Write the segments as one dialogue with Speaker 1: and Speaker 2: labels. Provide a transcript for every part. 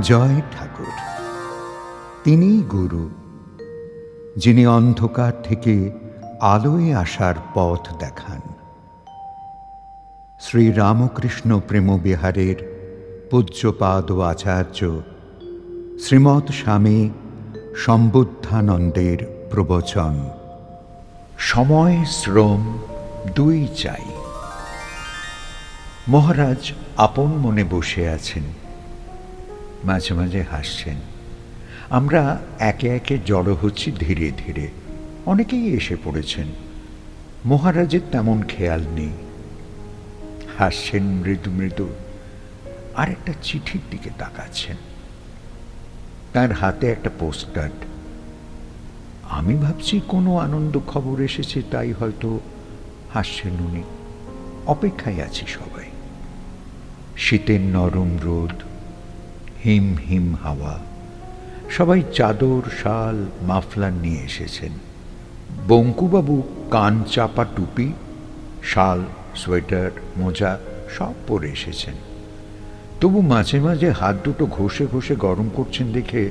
Speaker 1: জয় ঠাকুর। তিনিই গুরু, যিনি অন্ধকার থেকে আলোয় আসার পথ দেখান। শ্রী রামকৃষ্ণ প্রেমবিহারের পূজ্যপাদ আচার্য শ্রীমৎ স্বামী সম্বুদ্ধানন্দের প্রবচন। সময় শ্রম দুই চাই। মহারাজ আপন মনে বসে আছেন, মাঝে মাঝে হাসছেন। আমরা একে একে জড়ো হচ্ছি ধীরে ধীরে। অনেকেই এসে পড়েছেন, মহারাজের তেমন খেয়াল নেই। হাসছেন মৃদু মৃদু, আর একটা চিঠির দিকে তাকাচ্ছেন। তার হাতে একটা পোস্টকার্ড। আমি ভাবছি কোনো আনন্দ খবর এসেছে, তাই হয়তো হাসছেন উনি। অপেক্ষায় আছি সবাই। শীতের নরম রোদ, হিম হিম হাওয়া। সবাই চাদর, শাল, মাফলার নিয়ে এসেছেন। বঙ্কুবাবু কান চাপা টুপি, শাল, সোয়েটার, মোজা সব পরে এসেছেন। তবু মাঝে মাঝে হাত দুটো ঘষে ঘষে গরম করছেন দেখে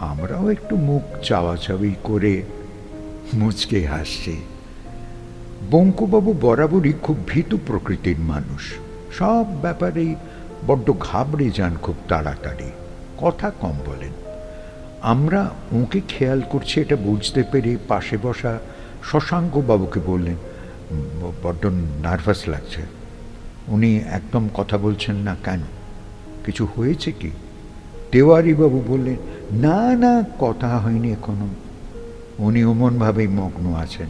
Speaker 1: আমরাও একটু মুখ চাওয়াচাওয়ি করে মুচকে হাসছি। বঙ্কুবাবু বরাবরই খুব ভীতু প্রকৃতির মানুষ। সব ব্যাপারেই বড্ড ঘাবড়ে যান খুব তাড়াতাড়ি, কথা কম বলেন। আমরা ওকে খেয়াল করছি এটা বুঝতে পেরে পাশে বসা শশাঙ্কবাবুকে বললেন, বড্ড নার্ভাস লাগছে। উনি একদম কথা বলছেন না কেন? কিছু হয়েছে কি? তেওয়ারিবাবু বললেন, না না, কথা হয়নি এখনো। উনি অমনভাবেই মগ্ন আছেন।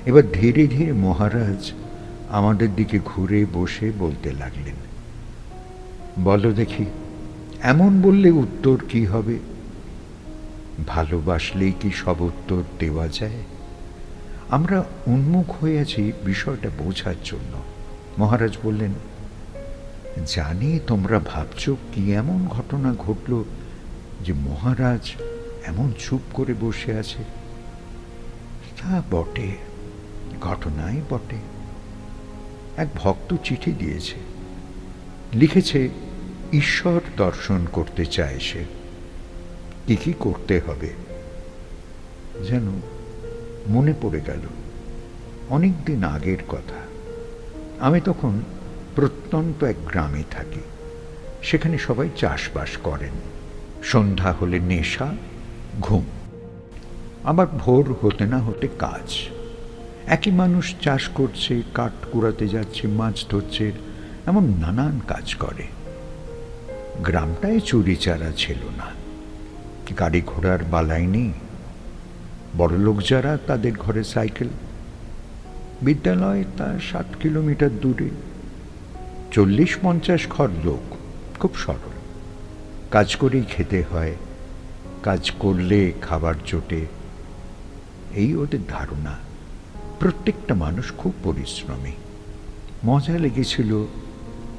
Speaker 1: এবার ধীরে ধীরে মহারাজ আমাদের দিকে ঘুরে বসে বলতে লাগলেন, বলো দেখি, এমন বললে উত্তর কি হবে? ভালোবাসলেই কি সব উত্তর দেওয়া যায়? আমরা উন্মুখ হয়ে আছি বিষয়টা বোঝার জন্য। মহারাজ বললেন, জানি তোমরা ভাবছ কি এমন ঘটনা ঘটল যে মহারাজ এমন চুপ করে বসে আছে। তা বটে, ঘটনাই বটে। এক ভক্ত চিঠি দিয়েছে, লিখেছে ঈশ্বর দর্শন করতে চায় সে। কি কি করতে হবে যেন মনে পড়ে গেল। অনেক দিন আগের কথা। আমি তখন প্রত্যন্ত এক গ্রামে থাকি। সেখানে সবাই চাষবাস করেন। সন্ধ্যা হলে নেশা, ঘুম, আবার ভোর হতে না হতে কাজ। একই মানুষ চাষ করছে, কাঠ কুড়াতে যাচ্ছে, মাছ ধরছে, এমন নানান কাজ করে। গ্রামটায় চুরি চারা ছিল না, গাড়ি ঘোড়ার বালাই নেই। বড়লোক যারা, তাদের ঘরে সাইকেল। বিদ্যালয় তা 7 কিলোমিটার দূরে। 40-50 ঘর লোক, খুব সরল। কাজ করেই খেতে হয়, কাজ করলে খাবার জোটে, এই ওদের ধারণা। প্রত্যেকটা মানুষ খুব পরিশ্রমী। মজা লেগেছিল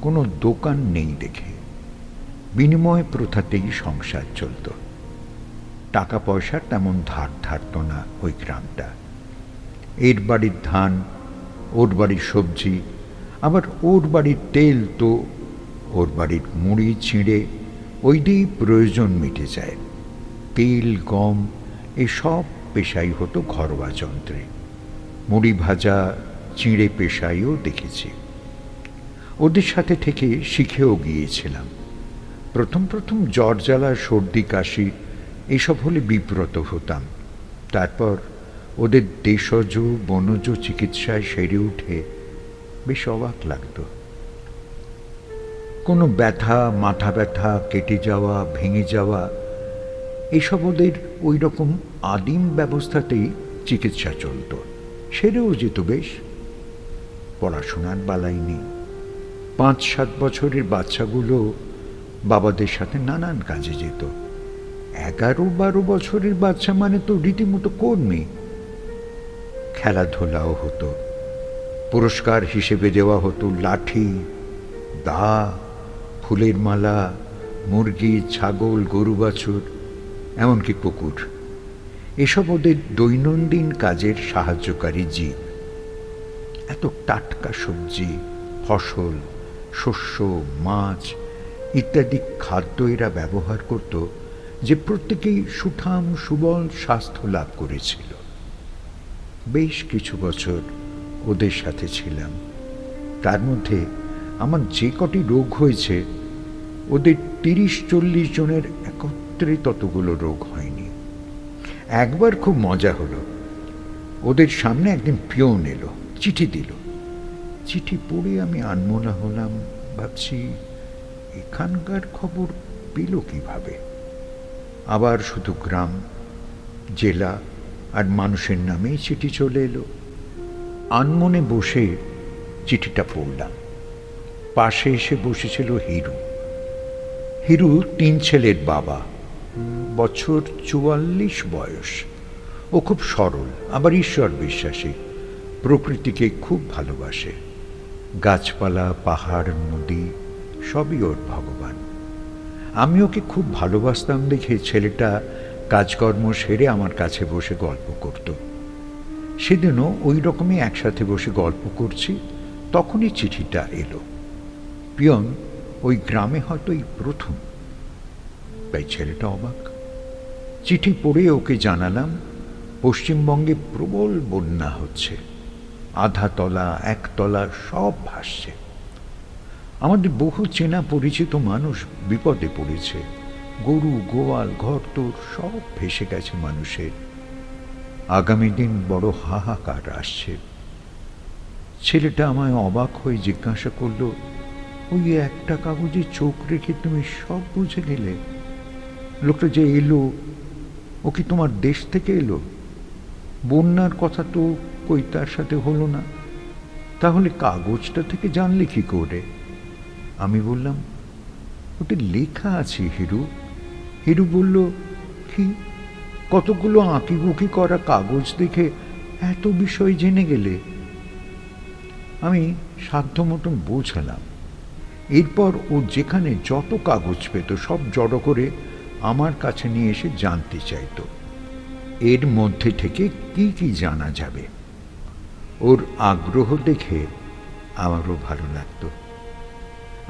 Speaker 1: কোনো দোকান নেই দেখে। বিনিময় প্রথাতেই সংসার চলত। টাকা পয়সার তেমন ধার ধারত না ওই গ্রামটা। এর বাড়ির ধান, ওর বাড়ির সবজি, আবার ওর বাড়ির তেল তো ওর বাড়ির মুড়ি চিঁড়ে ওই দিয়েই প্রয়োজন মিটে যায়। তেল, গম এসব পেশাই হতো ঘরোয়া যন্ত্রে। মুড়ি ভাজা, চিঁড়ে পেশাইও দেখেছি। ওদের সাথে থেকে শিখেও গিয়েছিলাম। প্রথম প্রথম জ্বর জ্বালা, সর্দি কাশি এসব হলে বিব্রত হতাম। তারপর ওদের দেশজ বনজ চিকিৎসায় সেরে উঠে বেশ অবাক লাগত। কোনো ব্যথা, মাথা ব্যথা, কেটে যাওয়া, ভেঙে যাওয়া এসব ওদের ওই রকম আদিম ব্যবস্থাতেই চিকিৎসা চলত। সেরেও যেত বেশ। পড়াশোনার বালাই নেই। 5-7 বছরের বাচ্চাগুলো বাবাদের সাথে নানান কাজে যেত। 11-12 বছরের বাচ্চা মানে তো রীতিমতো কর্মী। খেলাধুলাও হতো। পুরস্কার হিসেবে দেওয়া হতো লাঠি, দা, ফুলের মালা, মুরগি, ছাগল, গরু বাছুর, এমনকি কুকুর। এসব ওদের দৈনন্দিন কাজের সাহায্যকারী জীব। এত টাটকা সবজি, ফসল, শস্য, মাছ ইত্যাদি খাদ্য এরা ব্যবহার করত, যে প্রত্যেকেই সুঠাম সুবল স্বাস্থ্য লাভ করেছিল। বেশ কিছু বছর ওদের সাথে ছিলাম। তার মধ্যে আমার যে কটি রোগ হয়েছে, ওদের 30-40 জনের একত্রে ততগুলো রোগ হয়নি। একবার খুব মজা হলো। ওদের সামনে একদিন পিয়ন এলো, চিঠি দিল। চিঠি পড়ে আমি আনমনা হলাম, ভাবছি এখানকার খবর পেল কিভাবে। আবার শুধু গ্রাম, জেলা আর মানুষের নামেই চিঠি চলে এলো। আনমনে বসে চিঠিটা পড়লাম। পাশে এসে বসেছিল হিরু। হিরু 3 ছেলের বাবা, বছর 44 বয়স। ও খুব সরল, আবার ঈশ্বর বিশ্বাসী, প্রকৃতিকে খুব ভালোবাসে। গাছপালা, পাহাড়, নদী সবই ওর ভগবান। আমি ওকে খুব ভালোবাসতাম দেখে ছেলেটা কাজকর্ম সেরে আমার কাছে বসে গল্প করত। সেদিনও ওই রকমই একসাথে বসে গল্প করছি, তখনই চিঠিটা এলো। পিয়ন ওই গ্রামে হয়তো এই প্রথম, তাই ছেলেটা অবাক। চিঠি পড়ে ওকে জানালাম পশ্চিমবঙ্গে প্রবল বন্যা হচ্ছে, আধাতলা একতলা সব ভাসছে। আমাদের বহু চেনা পরিচিত মানুষ বিপদে পড়েছে, গরু গোয়াল ঘরদোর সব ভেসে গেছে মানুষের। আগামী দিন বড় হাহাকার আসছে। ছেলেটা আমায় অবাক হয়ে জিজ্ঞাসা করল, ওই একটা কাগজে চোখ রেখে তুমি সব বুঝে নিলে? লোকটা যে এলো, ও কি তোমার দেশ থেকে এলো? বন্যার কথা তো কই তার সাথে হলো না, তাহলে কাগজটা থেকে জানলে কি করে? আমি বললাম, ওটা লেখা আছে হিরু। হিরু বলল, কি? কতগুলো আঁকিবুকি করা কাগজ দেখে এত বিষয় জেনে গেলে? আমি সাধ্য মতন বোঝালাম। এরপর ও যেখানে যত কাগজ পেত সব জড়ো করে আমার কাছে নিয়ে এসে জানতে চাইত, এর মধ্যে থেকে কি কি জানা যাবে। ওর আগ্রহ দেখে আমারও ভালো লাগত।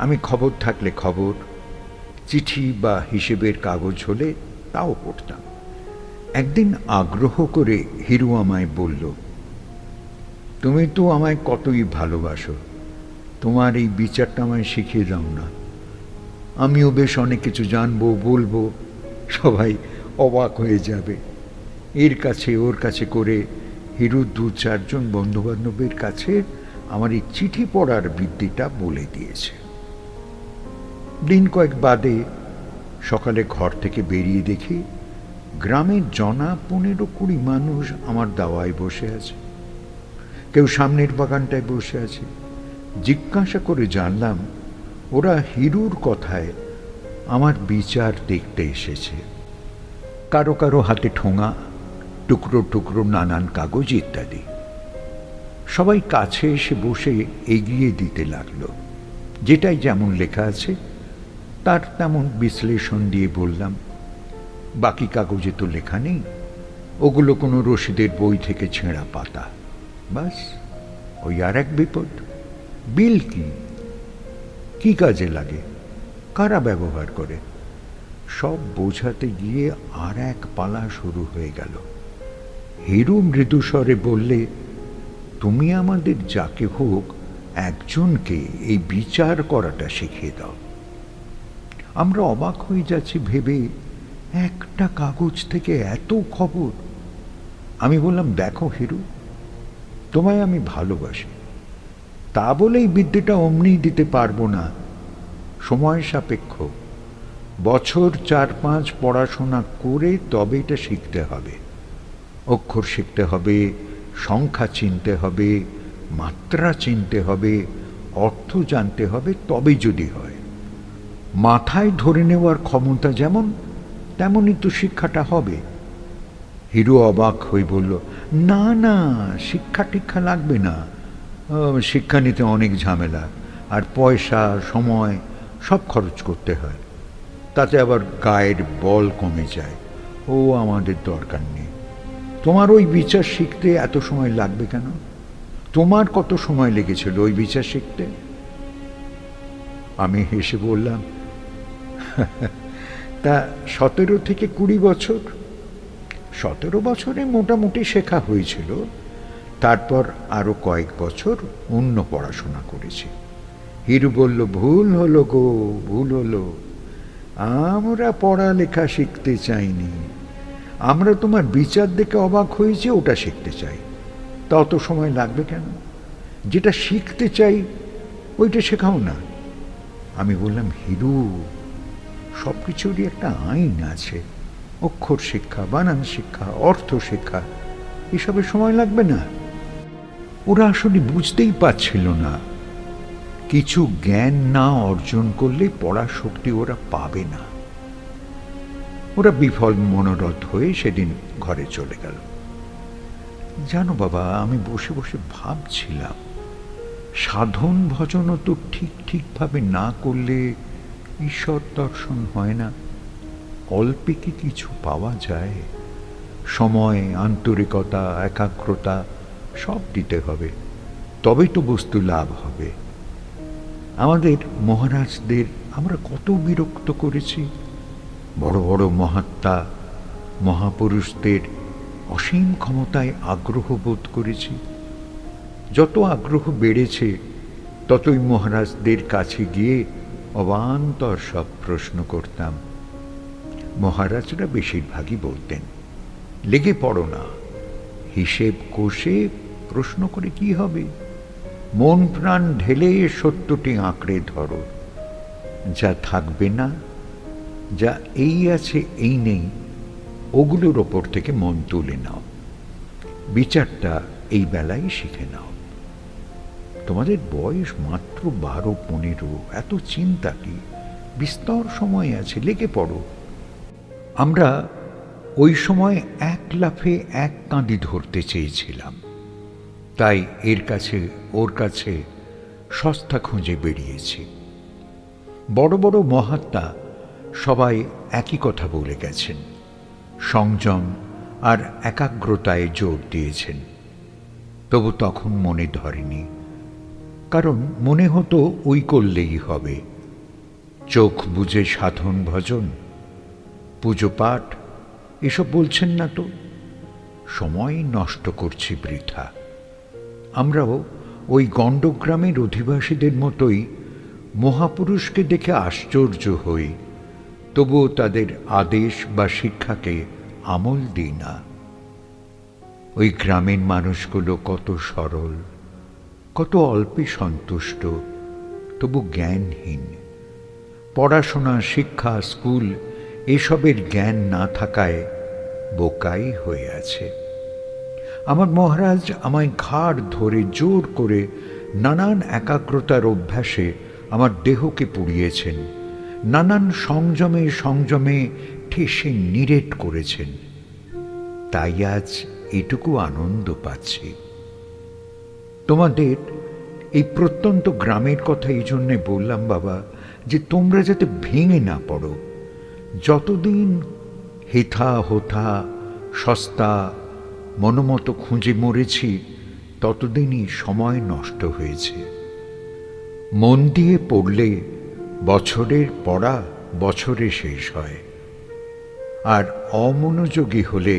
Speaker 1: আমি খবর থাকলে খবর, চিঠি বা হিসেবের কাগজ হলে তাও পড়তাম। একদিন আগ্রহ করে হিরু আমায় বলল, তুমি তো আমায় কতই ভালোবাসো, তোমার এই বিচারটা আমায় শিখিয়ে দাও না, আমিও বেশ অনেক কিছু জানবো, বলবো, সবাই অবাক হয়ে যাবে। এর কাছে ওর কাছে করে হিরু 2-4 জন বন্ধুবান্ধবের কাছে আমার এই চিঠি পড়ার বিদ্যেটা বলে দিয়েছে। দিন কয়েক বাদে সকালে ঘর থেকে বেরিয়ে দেখি গ্রামের 15-20 মানুষ আমার দাওয়ায় বসে আছে। কেউ সামনের বাগানটায় বসে আছে। জিজ্ঞাসা করে জানলাম ওরা হিরুর কথায় আমার বিচার দেখতে এসেছে। কারো কারো হাতে ঠোঙা, টুকরো টুকরো নানান কাগজ ইত্যাদি। সবাই কাছে এসে বসে এগিয়ে দিতে লাগলো। যেটাই যেমন লেখা আছে তার তেমন বিশ্লেষণ দিয়ে বললাম, বাকি কাগজে তো লেখা নেই, ওগুলো কোনো রশিদের বই থেকে ছেঁড়া পাতা। বাস, ওই আর এক বিপদ। বিল কি, কি কাজে লাগে, কারা ব্যবহার করে, সব বোঝাতে গিয়ে আর এক পালা শুরু হয়ে গেল। হিরু মৃদুস্বরে বললে, তুমি আমাদের যাকে হোক একজনকে এই বিচার করাটা শিখিয়ে দাও। আমরা অবাক হয়ে যাচ্ছি ভেবে, একটা কাগজ থেকে এত খবর। আমি বললাম, দেখো হিরু, তোমায় আমি ভালোবাসি, তা বলেই বিদ্যেটা অমনি দিতে পারবো না, সময় সাপেক্ষ। বছর 4-5 পড়াশোনা করে তবে এটা শিখতে হবে। অক্ষর শিখতে হবে, সংখ্যা চিনতে হবে, মাত্রা চিনতে হবে, অর্থ জানতে হবে, তবে যদি হয়। মাথায় ধরে নেওয়ার ক্ষমতা যেমন, তেমনই তো শিক্ষাটা হবে। হিরু অবাক হয়ে বলল, না না, শিক্ষা টিক্ষা লাগবে না, শিক্ষা নিতে অনেক ঝামেলা, আর পয়সা সময় সব খরচ করতে হয়, তাতে আবার গায়ের বল কমে যায়, ও আমাদের দরকার নেই। তোমার ওই বিচার শিখতে এত সময় লাগবে কেন? তোমার কত সময় লেগেছিল ওই বিচার শিখতে? আমি হেসে বললাম, তা 17 থেকে 20 বছর। 17 বছরে মোটামুটি শেখা হয়েছিল। তারপর আরো কয়েক বছর অন্য পড়াশোনা করেছি। হিরু বলল, ভুল হলো গো, ভুল হলো। আমরা পড়ালেখা শিখতে চাইনি, আমরা তোমার বিচার দেখে অবাক হয়েছি, ওটা শিখতে চাই। তা অত সময় লাগবে কেন? যেটা শিখতে চাই ওইটা শেখাও না। আমি বললাম, হিরু, সব কিছুরই একটা আইন আছে। অক্ষর শিক্ষা, বানান শিক্ষা, অর্থ শিক্ষা, এসবের সময় লাগবে না। ওরা আসলে বুঝতেই পারছিল না, কিছু জ্ঞান না অর্জন করলে পড়ার শক্তি ওরা পাবে না। ওরা বিফল মনোরথ হয়ে সেদিন ঘরে চলে গেল। জানো বাবা, আমি বসে বসে ভাবছিলাম, সাধন ভজনও তো ঠিকভাবে না করলে ঈশ্বর দর্শন হয় না। অল্পে কি কিছু পাওয়া যায়? সময়, আন্তরিকতা, একাগ্রতা সব দিতে হবে, তবেই তো বস্তু লাভ হবে। আমাদের মহারাজদের আমরা কত বিরক্ত করেছি। বড় বড় মহাত্মা, মহাপুরুষদের অসীম ক্ষমতায় আগ্রহ বোধ করেছি। যত আগ্রহ বেড়েছে ততই মহারাজদের কাছে গিয়ে অবান্তর সব প্রশ্ন করতাম। মহারাজরা বেশিরভাগই বলতেন, লেগে পড়ো না, হিসেব কষে প্রশ্ন করে কি হবে? মন প্রাণ ঢেলে সত্যটি আঁকড়ে ধরো। যা থাকবে না, যা এই আছে এই নেই, ওগুলোর ওপর থেকে মন তুলে নাও। বিচারটা এই বেলায় শিখে নাও। তোমাদের বয়স মাত্র 12-15, এত চিন্তা কি? বিস্তর সময় আছে, লেগে পড়ো। আমরা ওই সময় এক লাফে এক কাঁদি ধরতে চেয়েছিলাম, তাই এর কাছে ওর কাছে সস্তা খুঁজে বেরিয়েছি। বড় বড় মহাত্মা সবাই একই কথা বলে গেছেন, সংযম আর একাগ্রতায় জোর দিয়েছেন। তবু তখন মনে ধরেনি, কারণ মনে হতো ওই করলেই হবে। চোখ বুজে সাধন ভজন, পুজো পাঠ এসব বলছেন না তো? সময় নষ্ট করছি বৃথা। আমরাও ওই গণ্ডগ্রামের অধিবাসীদের মতোই মহাপুরুষকে দেখে আশ্চর্য হই, তবুও তাদের আদেশ বা শিক্ষাকে আমল দিই না। ওই গ্রামের মানুষগুলো কত সরল, কত অল্পে সন্তুষ্ট, তবু জ্ঞানহীন। পড়াশোনা, শিক্ষা, স্কুল এসবের জ্ঞান না থাকায় বোকাই হয়ে আছে। আমার মহারাজ আমায় ঘাড় ধরে জোর করে নানান একাগ্রতার অভ্যাসে আমার দেহকে পুড়িয়েছেন, নানান সংযমে সংযমে ঠেসে নিরেট করেছেন। তাই আজ এটুকু আনন্দ পাচ্ছি। তোমাদের এই প্রত্যন্ত গ্রামের কথা এই জন্যে বললাম বাবা, যে তোমরা যাতে ভেঙে না পড়ো। যতদিন হেথা হোথা সস্তা মনোমতো খুঁজে মরেছি, ততদিনই সময় নষ্ট হয়েছে। মন দিয়ে পড়লে বছরের পড়া বছরে শেষ হয়, আর অমনোযোগী হলে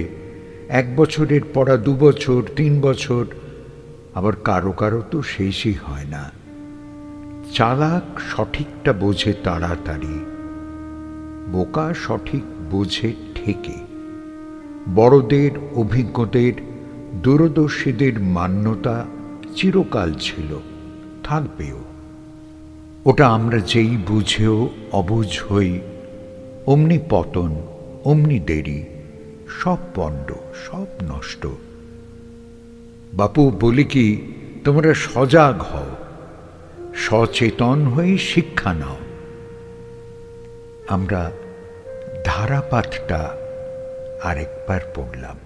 Speaker 1: 1 বছরের পড়া 2 বছর, 3 বছর, আবার কারো কারো তো শেষই হয় না। চালাক সঠিকটা বোঝে তাড়াতাড়ি, বোকা সঠিক বোঝে ঠেকে। বড়দের, অভিজ্ঞদের, দূরদর্শীদের মান্যতা চিরকাল ছিল, থাকবেও। ওটা আমরা যেই বুঝেও অবুঝ হই, অমনি পতন, অমনি দেরি, সব পণ্ড, সব নষ্ট। বাপু বলি কি, তোমরা সজাগ হও, সচেতন হয়ে শিক্ষা নাও। আমরা ধারাপাতটা আরেকবার পড়লাম।